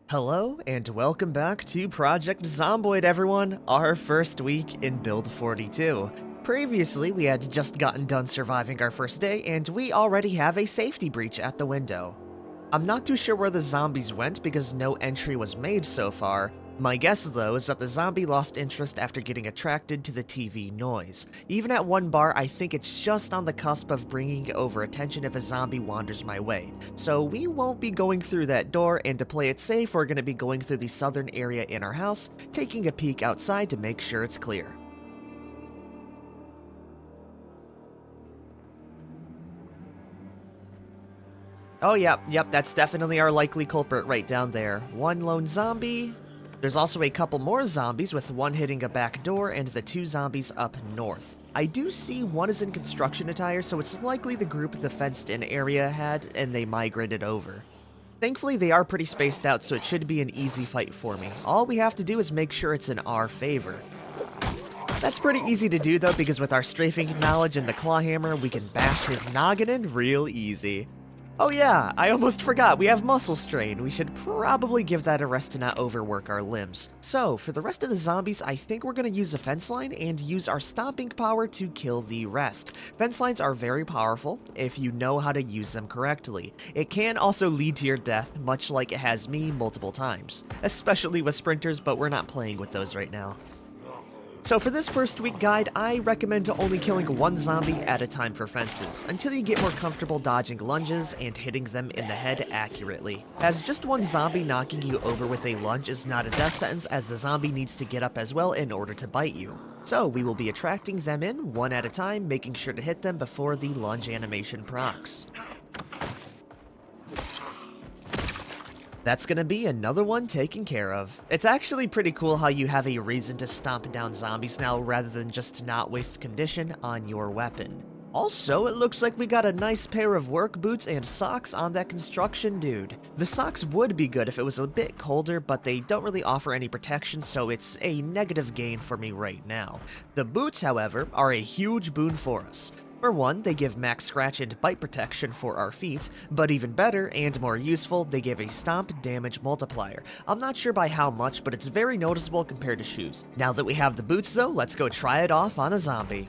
Hello and welcome back to Project Zomboid, everyone, our first week in Build 42. Previously, we had just gotten done surviving our first day, and we already have a safety breach at the window. I'm not too sure where the zombies went because no entry was made so far. My guess, though, is that the zombie lost interest after getting attracted to the TV noise. Even at one bar, I think it's just on the cusp of bringing over attention if a zombie wanders my way. So we won't be going through that door, and to play it safe, we're going to be going through the southern area in our house, taking a peek outside to make sure it's clear. Oh, yep, that's definitely our likely culprit right down there. One lone zombie. There's also a couple more zombies, with one hitting a back door and the two zombies up north. I do see one is in construction attire, so it's likely the group the fenced-in area had, and they migrated over. Thankfully, they are pretty spaced out, so it should be an easy fight for me. All we have to do is make sure it's in our favor. That's pretty easy to do, though, because with our strafing knowledge and the claw hammer, we can bash his noggin in real easy. Oh yeah, I almost forgot, we have muscle strain. We should probably give that a rest to not overwork our limbs. So, for the rest of the zombies, I think we're gonna use a fence line and use our stomping power to kill the rest. Fence lines are very powerful if you know how to use them correctly. It can also lead to your death, much like it has me multiple times. Especially with sprinters, but we're not playing with those right now. So for this first week guide, I recommend only killing one zombie at a time for fences, until you get more comfortable dodging lunges and hitting them in the head accurately. As just one zombie knocking you over with a lunge is not a death sentence, as the zombie needs to get up as well in order to bite you. So we will be attracting them in one at a time, making sure to hit them before the lunge animation procs. That's gonna be another one taken care of. It's actually pretty cool how you have a reason to stomp down zombies now rather than just not waste condition on your weapon. Also, it looks like we got a nice pair of work boots and socks on that construction dude. The socks would be good if it was a bit colder, but they don't really offer any protection, so it's a negative gain for me right now. The boots, however, are a huge boon for us. For one, they give max scratch and bite protection for our feet, but even better and more useful, they give a stomp damage multiplier. I'm not sure by how much, but it's very noticeable compared to shoes. Now that we have the boots though, let's go try it off on a zombie.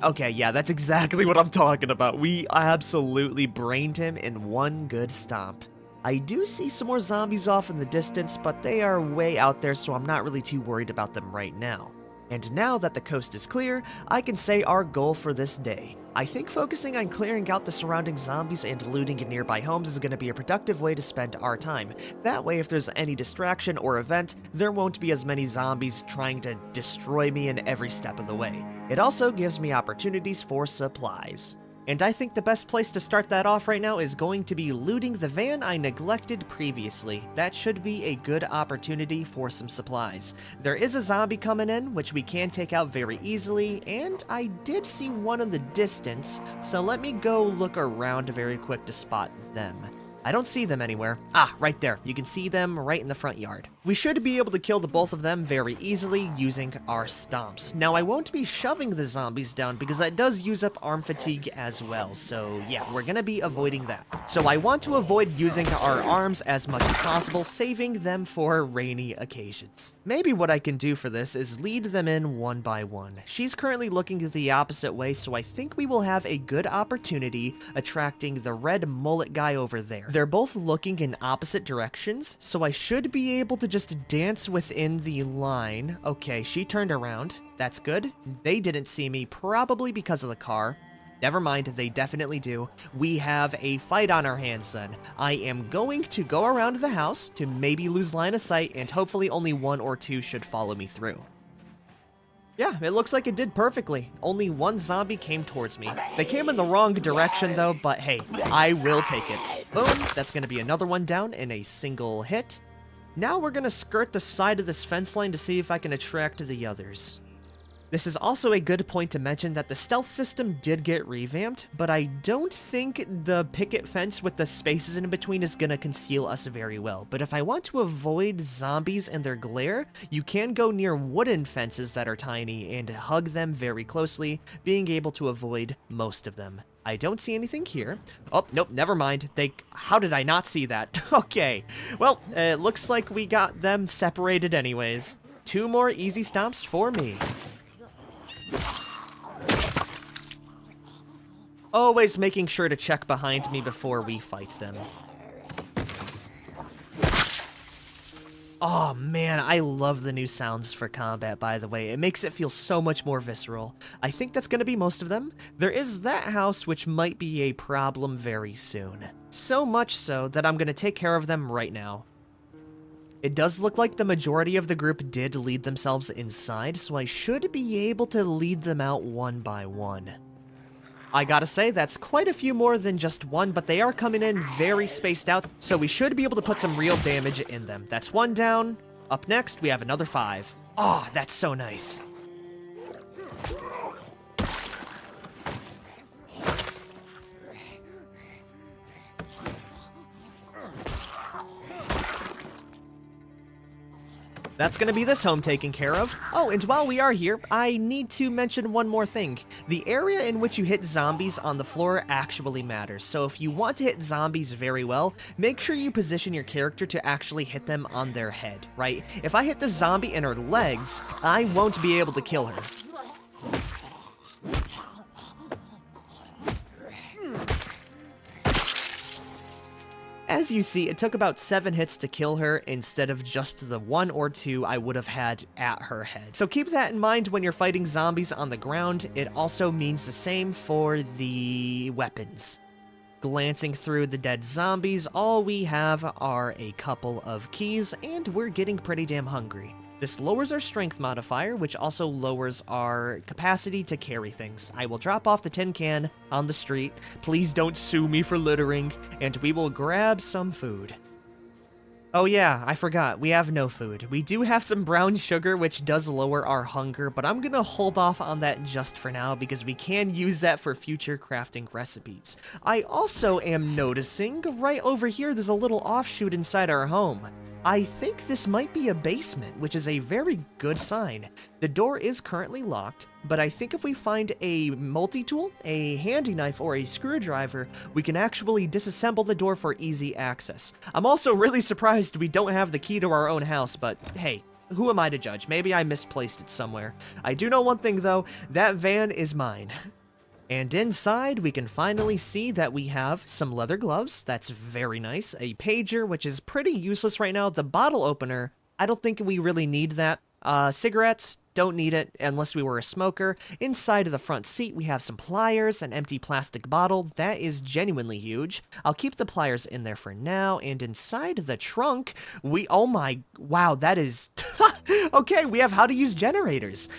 Okay, yeah, that's exactly what I'm talking about. We absolutely brained him in one good stomp. I do see some more zombies off in the distance, but they are way out there, so I'm not really too worried about them right now. And now that the coast is clear, I can say our goal for this day. I think focusing on clearing out the surrounding zombies and looting in nearby homes is going to be a productive way to spend our time. That way, if there's any distraction or event, there won't be as many zombies trying to destroy me in every step of the way. It also gives me opportunities for supplies. And I think the best place to start that off right now is going to be looting the van I neglected previously. That should be a good opportunity for some supplies. There is a zombie coming in, which we can take out very easily, and I did see one in the distance, so let me go look around very quick to spot them. I don't see them anywhere. Ah, right there. You can see them right in the front yard. We should be able to kill the both of them very easily using our stomps. Now, I won't be shoving the zombies down because that does use up arm fatigue as well. So yeah, we're gonna be avoiding that. So I want to avoid using our arms as much as possible, saving them for rainy occasions. Maybe what I can do for this is lead them in one by one. She's currently looking the opposite way, so I think we will have a good opportunity attracting the red mullet guy over there. They're both looking in opposite directions, so I should be able to just dance within the line. Okay, she turned around. That's good. They didn't see me, probably because of the car. Never mind, they definitely do. We have a fight on our hands then. I am going to go around the house to maybe lose line of sight, and hopefully only one or two should follow me through. Yeah, it looks like it did perfectly. Only one zombie came towards me. They came in the wrong direction though, but hey, I will take it. Boom, that's gonna be another one down in a single hit. Now we're gonna skirt the side of this fence line to see if I can attract the others. This is also a good point to mention that the stealth system did get revamped, but I don't think the picket fence with the spaces in between is gonna conceal us very well. But if I want to avoid zombies and their glare, you can go near wooden fences that are tiny and hug them very closely, being able to avoid most of them. I don't see anything here. Oh, nope, never mind. How did I not see that? Okay. Well, it looks like we got them separated anyways. 2 more easy stomps for me. Always making sure to check behind me before we fight them. Oh man, I love the new sounds for combat, by the way. It makes it feel so much more visceral. I think that's gonna be most of them. There is that house, which might be a problem very soon. So much so that I'm gonna take care of them right now. It does look like the majority of the group did lead themselves inside, so I should be able to lead them out one by one. I gotta say, that's quite a few more than just one, but they are coming in very spaced out, so we should be able to put some real damage in them. That's 1 down. Up next, we have another 5. Oh, that's so nice. That's gonna be this home taken care of. Oh, and while we are here, I need to mention one more thing. The area in which you hit zombies on the floor actually matters, so if you want to hit zombies very well, make sure you position your character to actually hit them on their head, right? If I hit the zombie in her legs, I won't be able to kill her. As you see, it took about 7 hits to kill her instead of just the 1 or 2 I would have had at her head. So keep that in mind when you're fighting zombies on the ground. It also means the same for the weapons. Glancing through the dead zombies, all we have are a couple of keys, and we're getting pretty damn hungry. This lowers our strength modifier, which also lowers our capacity to carry things. I will drop off the tin can on the street. Please don't sue me for littering, and we will grab some food. Oh yeah, I forgot, we have no food. We do have some brown sugar, which does lower our hunger, but I'm gonna hold off on that just for now because we can use that for future crafting recipes. I also am noticing right over here there's a little offshoot inside our home. I think this might be a basement, which is a very good sign. The door is currently locked, but I think if we find a multi-tool, a handy knife, or a screwdriver, we can actually disassemble the door for easy access. I'm also really surprised we don't have the key to our own house, but hey, who am I to judge? Maybe I misplaced it somewhere. I do know one thing though, that van is mine. And inside, we can finally see that we have some leather gloves. That's very nice. A pager, which is pretty useless right now. The bottle opener, I don't think we really need that. Cigarettes, don't need it unless we were a smoker. Inside of the front seat, we have some pliers, an empty plastic bottle. That is genuinely huge. I'll keep the pliers in there for now. And inside the trunk, oh my, wow, that is... Okay, we have how to use generators.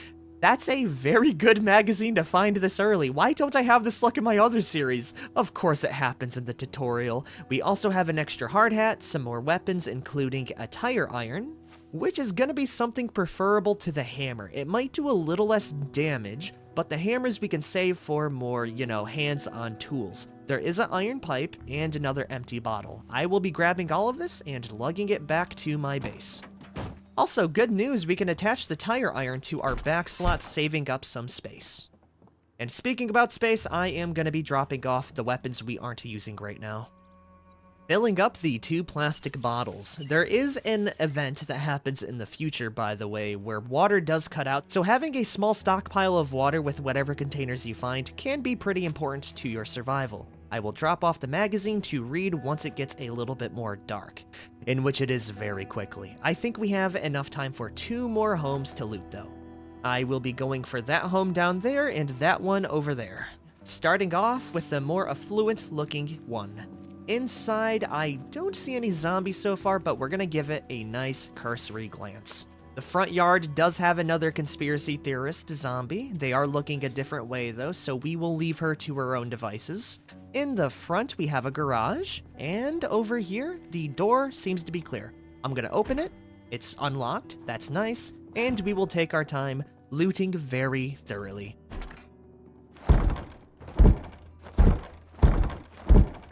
That's a very good magazine to find this early. Why don't I have this luck in my other series? Of course it happens in the tutorial. We also have an extra hard hat, some more weapons, including a tire iron, which is gonna be something preferable to the hammer. It might do a little less damage, but the hammers we can save for more, hands-on tools. There is an iron pipe and another empty bottle. I will be grabbing all of this and lugging it back to my base. Also, good news, we can attach the tire iron to our back slot, saving up some space. And speaking about space, I am going to be dropping off the weapons we aren't using right now. Filling up the 2 plastic bottles. There is an event that happens in the future, by the way, where water does cut out, so having a small stockpile of water with whatever containers you find can be pretty important to your survival. I will drop off the magazine to read once it gets a little bit more dark, in which it is very quickly. I think we have enough time for 2 more homes to loot though. I will be going for that home down there and that one over there. Starting off with the more affluent looking one. Inside, I don't see any zombies so far, but we're gonna give it a nice cursory glance. The front yard does have another conspiracy theorist zombie. They are looking a different way though, so we will leave her to her own devices. In the front, we have a garage, and over here, the door seems to be clear. I'm gonna open it. It's unlocked, that's nice, and we will take our time looting very thoroughly.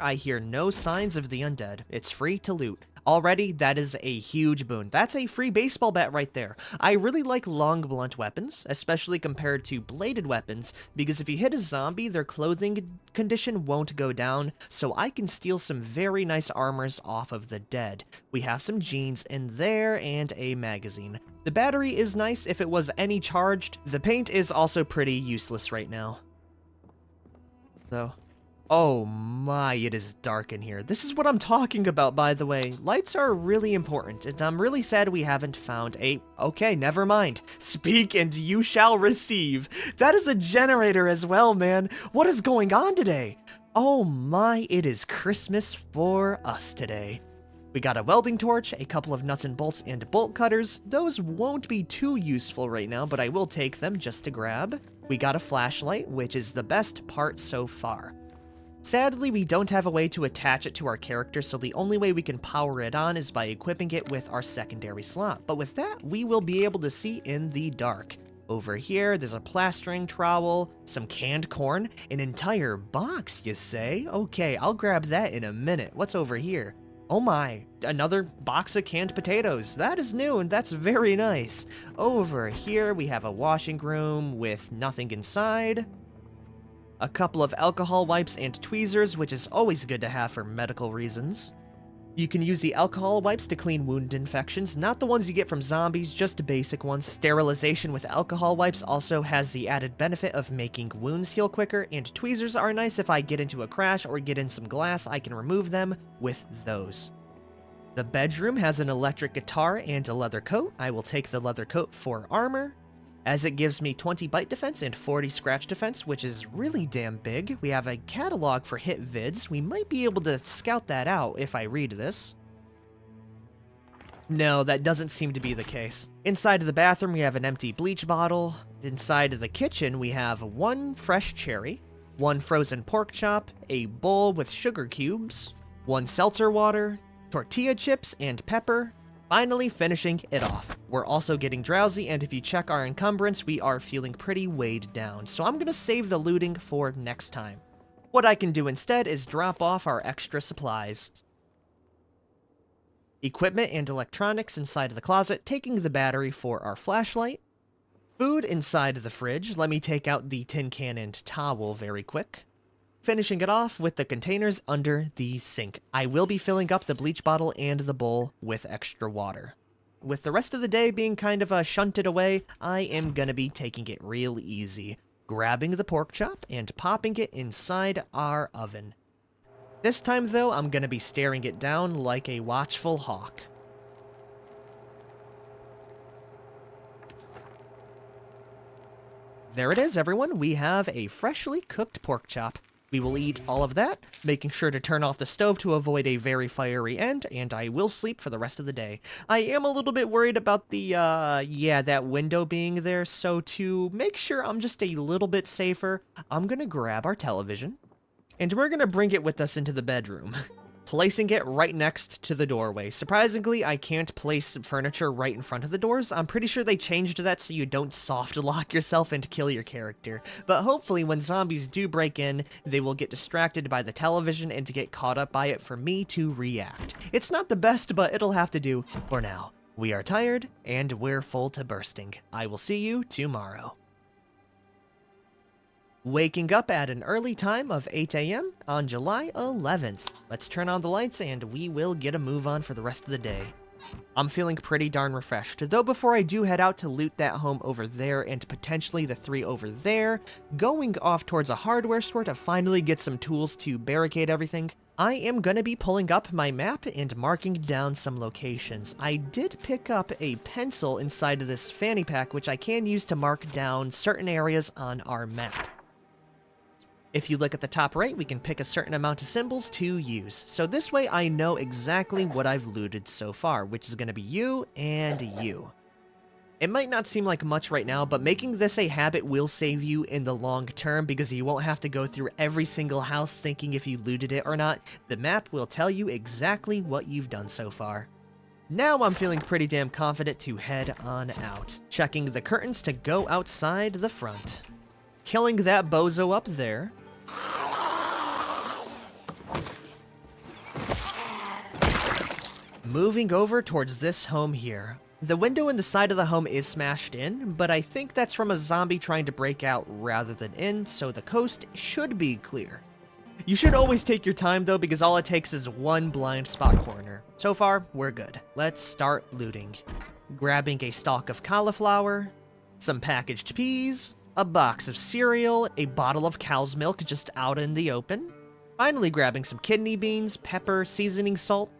I hear no signs of the undead. It's free to loot. Already, that is a huge boon. That's a free baseball bat right there. I really like long blunt weapons, especially compared to bladed weapons, because if you hit a zombie, their clothing condition won't go down, so I can steal some very nice armors off of the dead. We have some jeans in there and a magazine. The battery is nice if it was any charged. The paint is also pretty useless right now, though. Oh my, it is dark in here. This is what I'm talking about, by the way. Lights are really important, and I'm really sad we haven't found a... Okay, never mind. Speak and you shall receive. That is a generator as well, man. What is going on today? Oh my, it is Christmas for us today. We got a welding torch, a couple of nuts and bolts, and bolt cutters. Those won't be too useful right now, but I will take them just to grab. We got a flashlight, which is the best part so far. Sadly, we don't have a way to attach it to our character, so the only way we can power it on is by equipping it with our secondary slot. But with that, we will be able to see in the dark. Over here, there's a plastering trowel, some canned corn, an entire box, you say? Okay, I'll grab that in a minute. What's over here? Oh my, another box of canned potatoes. That is new, and that's very nice. Over here, we have a washing room with nothing inside. A couple of alcohol wipes and tweezers, which is always good to have for medical reasons. You can use the alcohol wipes to clean wound infections, not the ones you get from zombies, just basic ones. Sterilization with alcohol wipes also has the added benefit of making wounds heal quicker, and tweezers are nice if I get into a crash or get in some glass, I can remove them with those. The bedroom has an electric guitar and a leather coat. I will take the leather coat for armor, as it gives me 20 bite defense and 40 scratch defense, which is really damn big. We have a catalog for hit vids. We might be able to scout that out if I read this. No, that doesn't seem to be the case. Inside of the bathroom, we have an empty bleach bottle. Inside of the kitchen, we have one fresh cherry, one frozen pork chop, a bowl with sugar cubes, one seltzer water, tortilla chips, and pepper. Finally finishing it off. We're also getting drowsy, and if you check our encumbrance, we are feeling pretty weighed down, so I'm gonna save the looting for next time. What I can do instead is drop off our extra supplies. Equipment and electronics inside of the closet, taking the battery for our flashlight. Food inside the fridge. Let me take out the tin can and towel very quick. Finishing it off with the containers under the sink. I will be filling up the bleach bottle and the bowl with extra water. With the rest of the day being kind of shunted away, I am gonna be taking it real easy. Grabbing the pork chop and popping it inside our oven. This time though, I'm gonna be staring it down like a watchful hawk. There it is, everyone. We have a freshly cooked pork chop. We will eat all of that, making sure to turn off the stove to avoid a very fiery end, and I will sleep for the rest of the day. I am a little bit worried about the, that window being there, so to make sure I'm just a little bit safer, I'm gonna grab our television, and we're gonna bring it with us into the bedroom. Placing it right next to the doorway. Surprisingly, I can't place furniture right in front of the doors. I'm pretty sure they changed that so you don't soft lock yourself and kill your character. But hopefully when zombies do break in, they will get distracted by the television and to get caught up by it for me to react. It's not the best, but it'll have to do for now. We are tired, and we're full to bursting. I will see you tomorrow. Waking up at an early time of 8 a.m. on July 11th. Let's turn on the lights and we will get a move on for the rest of the day. I'm feeling pretty darn refreshed, though before I do head out to loot that home over there and potentially the 3 over there, going off towards a hardware store to finally get some tools to barricade everything, I am going to be pulling up my map and marking down some locations. I did pick up a pencil inside of this fanny pack, which I can use to mark down certain areas on our map. If you look at the top right, we can pick a certain amount of symbols to use. So this way I know exactly what I've looted so far, which is going to be you and you. It might not seem like much right now, but making this a habit will save you in the long term because you won't have to go through every single house thinking if you looted it or not. The map will tell you exactly what you've done so far. Now I'm feeling pretty damn confident to head on out. Checking the curtains to go outside the front. Killing that bozo up there. Moving over towards this home here. The window in the side of the home is smashed in, but I think that's from a zombie trying to break out rather than in, so the coast should be clear. You should always take your time though, because all it takes is one blind spot corner. So far, we're good. Let's start looting. Grabbing a stalk of cauliflower, some packaged peas, a box of cereal, a bottle of cow's milk just out in the open, finally grabbing some kidney beans, pepper, seasoning salt,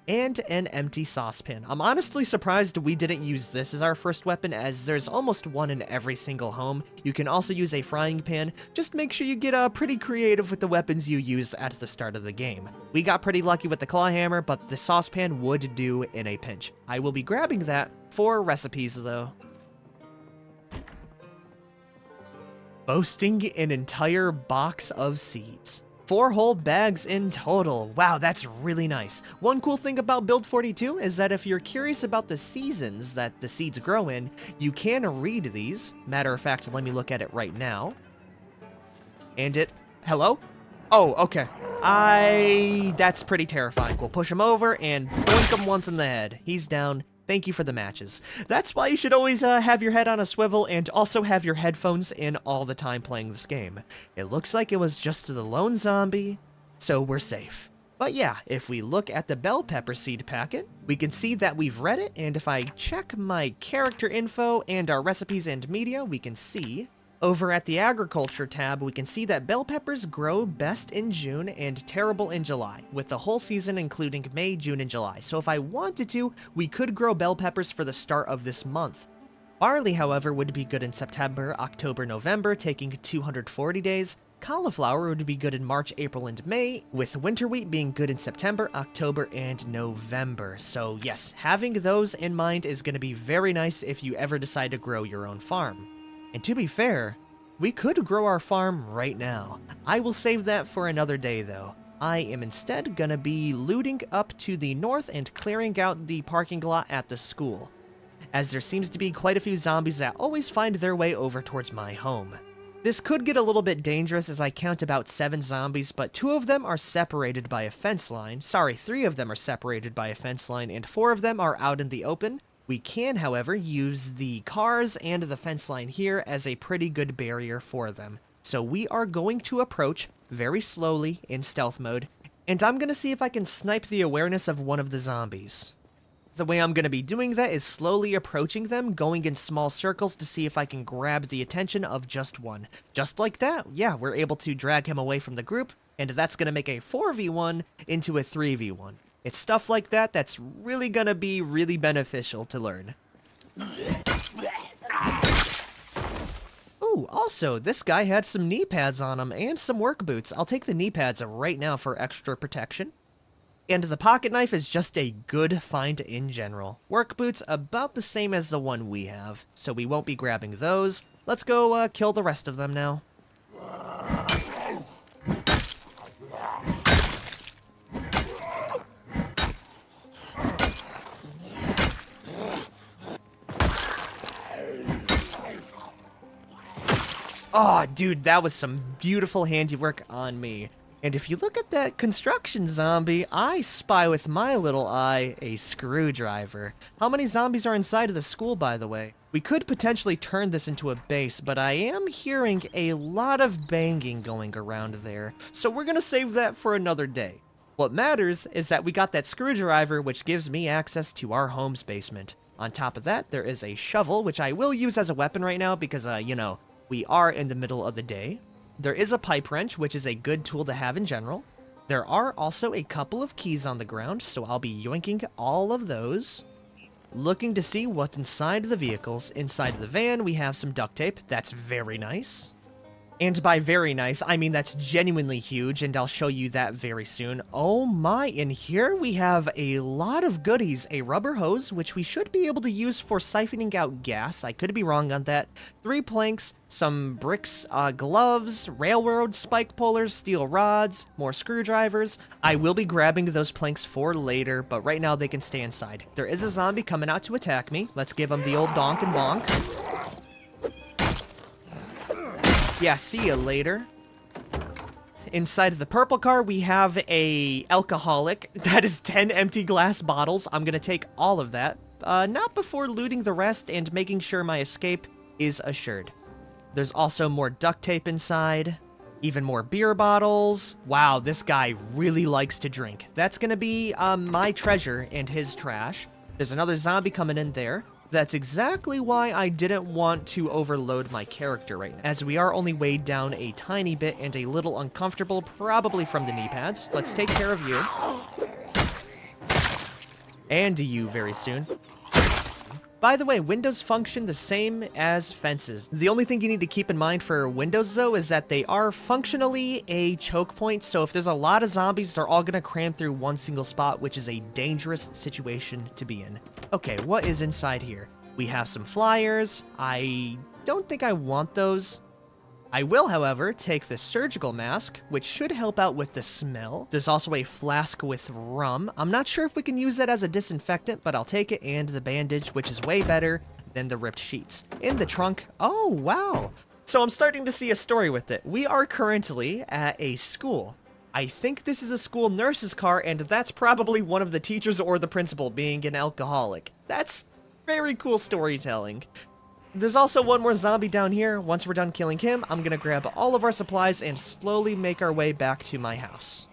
and an empty saucepan. I'm honestly surprised we didn't use this as our first weapon, as there's almost one in every single home. You can also use a frying pan. Just make sure you get pretty creative with the weapons you use at the start of the game. We got pretty lucky with the claw hammer, but the saucepan would do in a pinch. I will be grabbing that for recipes though. Boasting an entire box of seeds. 4 whole bags in total. Wow, that's really nice. One cool thing about Build 42 is that if you're curious about the seasons that the seeds grow in, you can read these. Matter of fact, let me look at it right now. And hello? Oh, okay. That's pretty terrifying. We'll push him over and boink him once in the head. He's down. Thank you for the matches. That's why you should always have your head on a swivel and also have your headphones in all the time playing this game. It looks like it was just the lone zombie, so we're safe. But yeah, if we look at the bell pepper seed packet, we can see that we've read it, and if I check my character info and our recipes and media, we can see over at the agriculture tab, we can see that bell peppers grow best in June and terrible in July, with the whole season including May, June, and July. So if I wanted to, we could grow bell peppers for the start of this month. Barley, however, would be good in September, October, November, taking 240 days. Cauliflower would be good in March, April, and May, with winter wheat being good in September, October, and November. So yes, having those in mind is going to be very nice if you ever decide to grow your own farm. And to be fair, we could grow our farm right now. I will save that for another day though. I am instead gonna be looting up to the north and clearing out the parking lot at the school, as there seems to be quite a few zombies that always find their way over towards my home. This could get a little bit dangerous as I count about 7 zombies, but 2 of them are separated by a fence line. Sorry, 3 of them are separated by a fence line, and 4 of them are out in the open. We can, however, use the cars and the fence line here as a pretty good barrier for them. So we are going to approach very slowly in stealth mode, and I'm going to see if I can snipe the awareness of one of the zombies. The way I'm going to be doing that is slowly approaching them, going in small circles to see if I can grab the attention of just one. Just like that, yeah, we're able to drag him away from the group, and that's going to make a 4v1 into a 3v1. It's stuff like that that's really gonna be really beneficial to learn. Ooh, also, this guy had some knee pads on him and some work boots. I'll take the knee pads right now for extra protection. And the pocket knife is just a good find in general. Work boots about the same as the one we have, so we won't be grabbing those. Let's go kill the rest of them now. Oh, dude, that was some beautiful handiwork on me. And if you look at that construction zombie, I spy with my little eye a screwdriver. How many zombies are inside of the school, by the way? We could potentially turn this into a base, but I am hearing a lot of banging going around there, so we're gonna save that for another day. What matters is that we got that screwdriver, which gives me access to our home's basement. On top of that, there is a shovel, which I will use as a weapon right now because, you know, we are in the middle of the day. There is a pipe wrench, which is a good tool to have in general. There are also a couple of keys on the ground, so I'll be yoinking all of those. Looking to see what's inside the vehicles. Inside the van, we have some duct tape. That's very nice. And by very nice, I mean that's genuinely huge, and I'll show you that very soon. Oh my, in here we have a lot of goodies. A rubber hose, which we should be able to use for siphoning out gas. I could be wrong on that. 3 planks, some bricks, gloves, railroad spike pullers, steel rods, more screwdrivers. I will be grabbing those planks for later, but right now they can stay inside. There is a zombie coming out to attack me. Let's give him the old donk and bonk. Yeah, see ya later. inside of the purple car, we have a alcoholic. That is 10 empty glass bottles. I'm gonna take all of that. Not before looting the rest and making sure my escape is assured. There's also more duct tape inside. Even more beer bottles. Wow, this guy really likes to drink. That's gonna be my treasure and his trash. There's another zombie coming in there. That's exactly why I didn't want to overload my character right now, as we are only weighed down a tiny bit and a little uncomfortable, probably from the knee pads. Let's take care of you. And you very soon. By the way, windows function the same as fences. The only thing you need to keep in mind for windows, though, is that they are functionally a choke point, so if there's a lot of zombies, they're all gonna cram through one single spot, which is a dangerous situation to be in. Okay, what is inside here? We have some flyers. I don't think I want those. I will, however, take the surgical mask, which should help out with the smell. There's also a flask with rum. I'm not sure if we can use that as a disinfectant, but I'll take it, and the bandage, which is way better than the ripped sheets. In the trunk, oh, wow. So I'm starting to see a story with it. We are currently at a school. I think this is a school nurse's car, and that's probably one of the teachers or the principal being an alcoholic. That's very cool storytelling. There's also one more zombie down here. Once we're done killing him, I'm gonna grab all of our supplies and slowly make our way back to my house.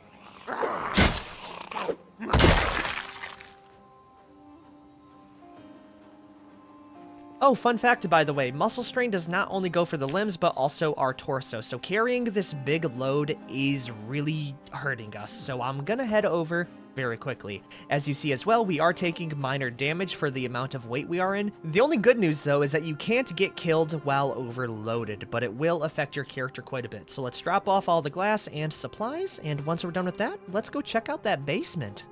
Oh, fun fact, by the way, muscle strain does not only go for the limbs, but also our torso. So carrying this big load is really hurting us. So I'm gonna head over very quickly. As you see as well, we are taking minor damage for the amount of weight we are in. The only good news, though, is that you can't get killed while overloaded, but it will affect your character quite a bit. So let's drop off all the glass and supplies, and once we're done with that, let's go check out that basement.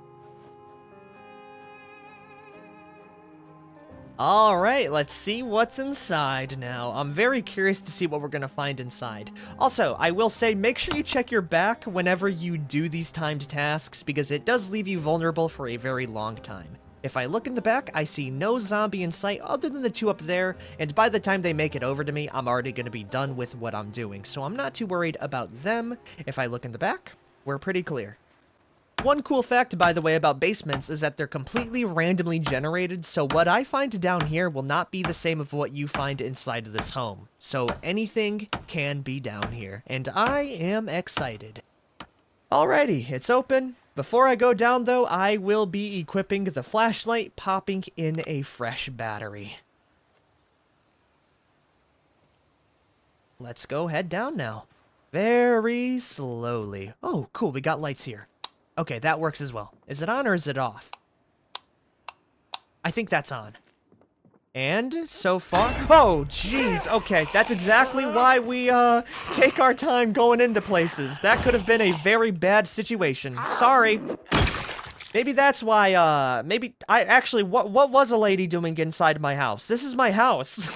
Alright, let's see what's inside now. I'm very curious to see what we're gonna find inside. Also, I will say, make sure you check your back whenever you do these timed tasks, because it does leave you vulnerable for a very long time. If I look in the back, I see no zombie in sight other than the two up there, and by the time they make it over to me, I'm already gonna be done with what I'm doing, so I'm not too worried about them. If I look in the back, we're pretty clear. One cool fact, by the way, about basements is that they're completely randomly generated, so what I find down here will not be the same of what you find inside of this home. So anything can be down here, and I am excited. Alrighty, it's open. Before I go down, though, I will be equipping the flashlight, popping in a fresh battery. Let's go head down now. Very slowly. Oh, cool, we got lights here. Okay, that works as well. Is it on or is it off? I think that's on. And so far... Oh, jeez. Okay, that's exactly why we, take our time going into places. That could have been a very bad situation. Sorry. Maybe that's why, what was a lady doing inside my house? This is my house.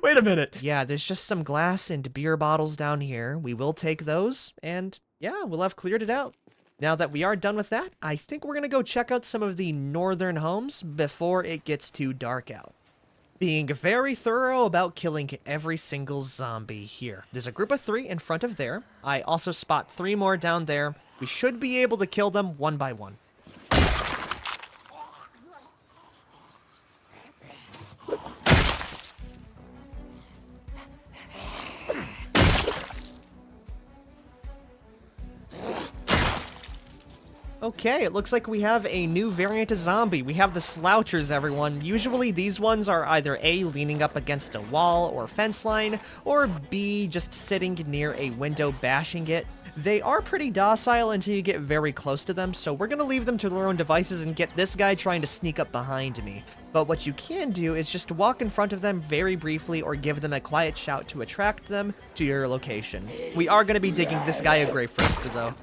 Wait a minute. Yeah, there's just some glass and beer bottles down here. We will take those, and yeah, we'll have cleared it out. Now that we are done with that, I think we're gonna go check out some of the northern homes before it gets too dark out. Being very thorough about killing every single zombie here. There's a group of 3 in front of there. I also spot 3 more down there. We should be able to kill them one by one. Okay, it looks like we have a new variant of zombie. We have the slouchers, everyone. Usually these ones are either A, leaning up against a wall or fence line, or B, just sitting near a window bashing it. They are pretty docile until you get very close to them, so we're gonna leave them to their own devices and get this guy trying to sneak up behind me. But what you can do is just walk in front of them very briefly or give them a quiet shout to attract them to your location. We are gonna be digging this guy a grave first, though.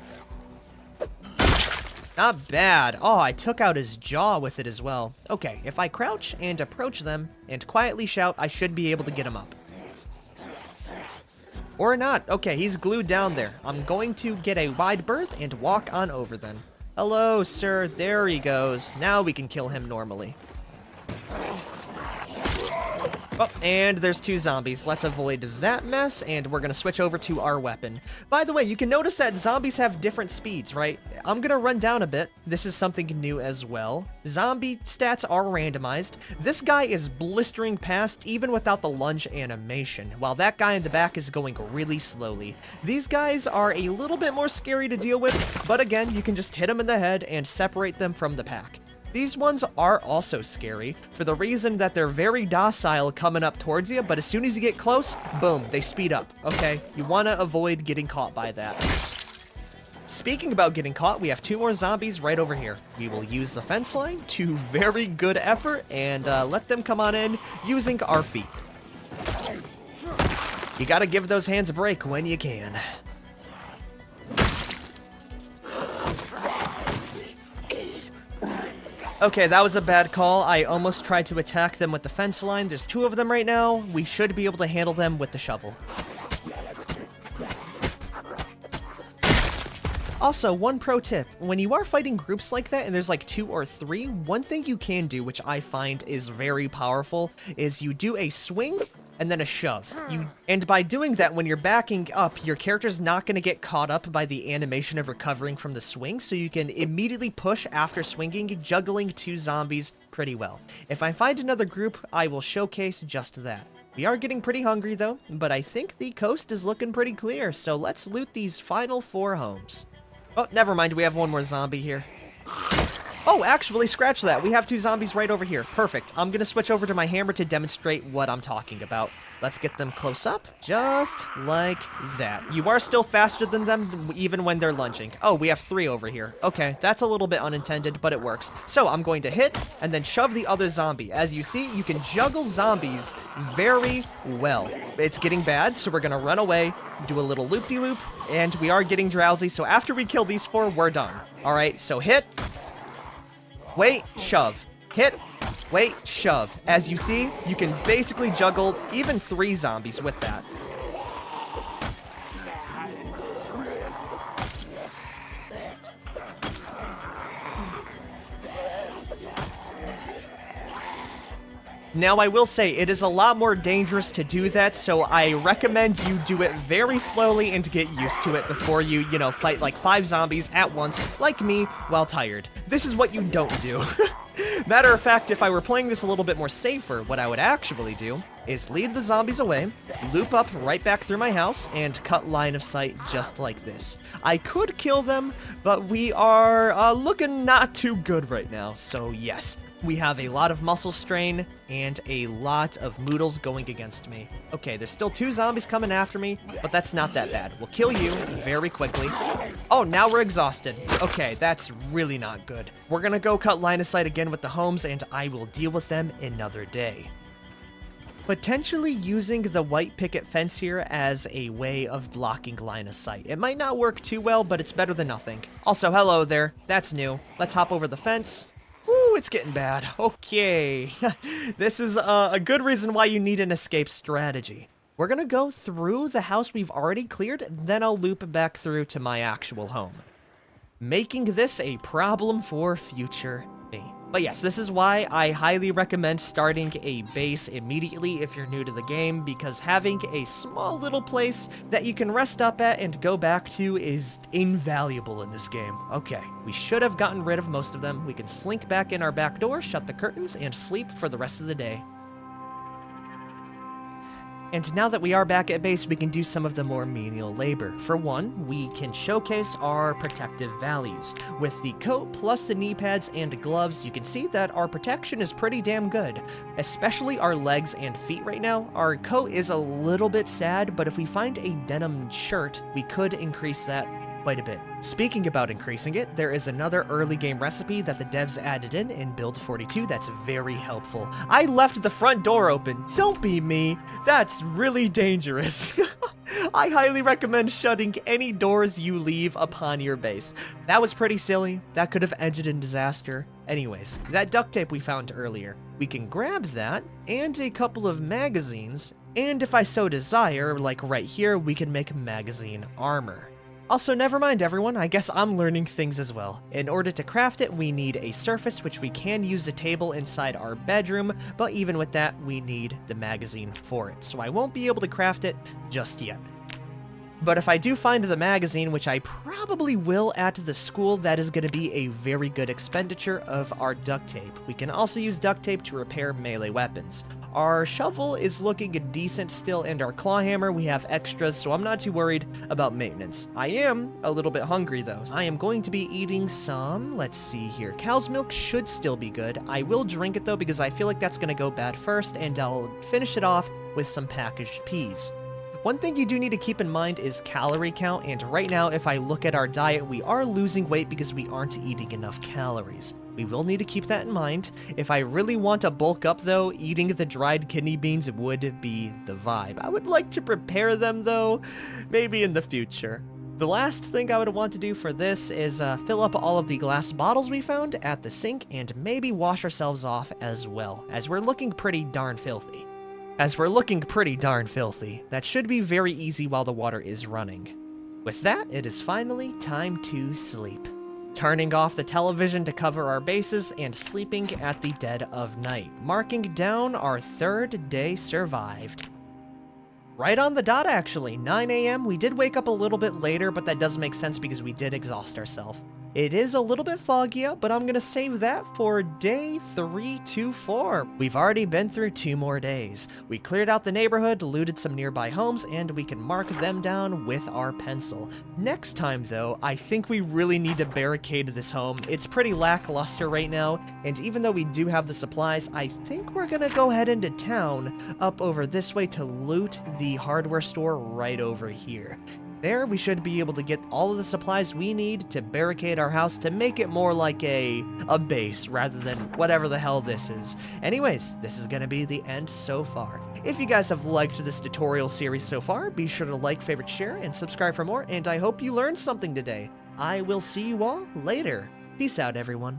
Not bad. Oh, I took out his jaw with it as well. Okay, if I crouch and approach them and quietly shout, I should be able to get him up. Or not. Okay, he's glued down there. I'm going to get a wide berth and walk on over then. Hello, sir. There he goes. Now we can kill him normally. Oh, and there's 2 zombies. Let's avoid that mess, and we're gonna switch over to our weapon. By the way, you can notice that zombies have different speeds, right? I'm gonna run down a bit. This is something new as well. Zombie stats are randomized. This guy is blistering past even without the lunge animation, while that guy in the back is going really slowly. These guys are a little bit more scary to deal with, but again, you can just hit them in the head and separate them from the pack. These ones are also scary, for the reason that they're very docile coming up towards you, but as soon as you get close, boom, they speed up, okay? You want to avoid getting caught by that. Speaking about getting caught, we have 2 more zombies right over here. We will use the fence line to very good effort and let them come on in using our feet. You gotta give those hands a break when you can. Okay, that was a bad call. I almost tried to attack them with the fence line. There's 2 of them right now. We should be able to handle them with the shovel. Also, one pro tip, when you are fighting groups like that and there's like 2 or 3, one thing you can do, which I find is very powerful, is you do a swing and then a shove. And by doing that, when you're backing up, your character's not going to get caught up by the animation of recovering from the swing, so you can immediately push after swinging, juggling 2 zombies pretty well. If I find another group, I will showcase just that. We are getting pretty hungry though, but I think the coast is looking pretty clear, so let's loot these final 4 homes. Oh, never mind, we have 1 more zombie here. Oh, actually, scratch that. We have 2 zombies right over here. Perfect. I'm gonna switch over to my hammer to demonstrate what I'm talking about. Let's get them close up, just like that. You are still faster than them, even when they're lunging. Oh, we have 3 over here. Okay, that's a little bit unintended, but it works. So I'm going to hit, and then shove the other zombie. As you see, you can juggle zombies very well. It's getting bad, so we're gonna run away, do a little loop-de-loop, and we are getting drowsy, so after we kill these 4, we're done. All right, so hit, wait, shove. Hit, wait, shove. As you see, you can basically juggle even 3 zombies with that. Now, I will say, it is a lot more dangerous to do that, so I recommend you do it very slowly and get used to it before you, fight like 5 zombies at once, like me, while tired. This is what you don't do. Matter of fact, if I were playing this a little bit more safer, what I would actually do is lead the zombies away, loop up right back through my house, and cut line of sight just like this. I could kill them, but we are looking not too good right now, so yes. We have a lot of muscle strain and a lot of moodles going against me. Okay, there's still 2 zombies coming after me, but that's not that bad. We'll kill you very quickly. Oh, now we're exhausted. Okay, that's really not good. We're gonna go cut line of sight again with the homes, and I will deal with them another day. Potentially using the white picket fence here as a way of blocking line of sight. It might not work too well, but it's better than nothing. Also, hello there. That's new. Let's hop over the fence. Woo, it's getting bad. Okay. This is a good reason why you need an escape strategy. We're gonna go through the house we've already cleared, then I'll loop back through to my actual home, making this a problem for future me. But yes, this is why I highly recommend starting a base immediately if you're new to the game, because having a small little place that you can rest up at and go back to is invaluable in this game. Okay, we should have gotten rid of most of them. We can slink back in our back door, shut the curtains, and sleep for the rest of the day. And now that we are back at base, we can do some of the more menial labor. For one, we can showcase our protective values. With the coat plus the knee pads and gloves, you can see that our protection is pretty damn good, especially our legs and feet right now. Our coat is a little bit sad, but if we find a denim shirt, we could increase that quite a bit. Speaking about increasing it, there is another early game recipe that the devs added in Build 42 that's very helpful. I left the front door open. Don't be me. That's really dangerous. I highly recommend shutting any doors you leave upon your base. That was pretty silly. That could have ended in disaster. Anyways, that duct tape we found earlier. We can grab that and a couple of magazines, and if I so desire, like right here, we can make magazine armor. Also, never mind everyone, I guess I'm learning things as well. In order to craft it, we need a surface, which we can use the table inside our bedroom, but even with that, we need the magazine for it. So I won't be able to craft it just yet. But if I do find the magazine, which I probably will at the school, that is going to be a very good expenditure of our duct tape. We can also use duct tape to repair melee weapons. Our shovel is looking decent still, and our claw hammer, we have extras, so I'm not too worried about maintenance. I am a little bit hungry, though. I am going to be eating some, let's see here, cow's milk should still be good. I will drink it, though, because I feel like that's going to go bad first, and I'll finish it off with some packaged peas. One thing you do need to keep in mind is calorie count, and right now, if I look at our diet, we are losing weight because we aren't eating enough calories. We will need to keep that in mind. If I really want to bulk up, though, eating the dried kidney beans would be the vibe. I would like to prepare them, though, maybe in the future. The last thing I would want to do for this is fill up all of the glass bottles we found at the sink and maybe wash ourselves off as well, as we're looking pretty darn filthy. That should be very easy while the water is running. With that, it is finally time to sleep. Turning off the television to cover our bases and sleeping at the dead of night, marking down our 3rd day survived. Right on the dot, actually, 9 a.m. We did wake up a little bit later, but that does make sense because we did exhaust ourselves. It is a little bit foggy out, but I'm going to save that for day 324. We've already been through 2 more days. We cleared out the neighborhood, looted some nearby homes, and we can mark them down with our pencil. Next time, though, I think we really need to barricade this home. It's pretty lackluster right now, and even though we do have the supplies, I think we're going to go head into town up over this way to loot the hardware store right over here. There, we should be able to get all of the supplies we need to barricade our house to make it more like a base rather than whatever the hell this is. Anyways, this is going to be the end so far. If you guys have liked this tutorial series so far, be sure to like, favorite, share, and subscribe for more, and I hope you learned something today. I will see you all later. Peace out, everyone.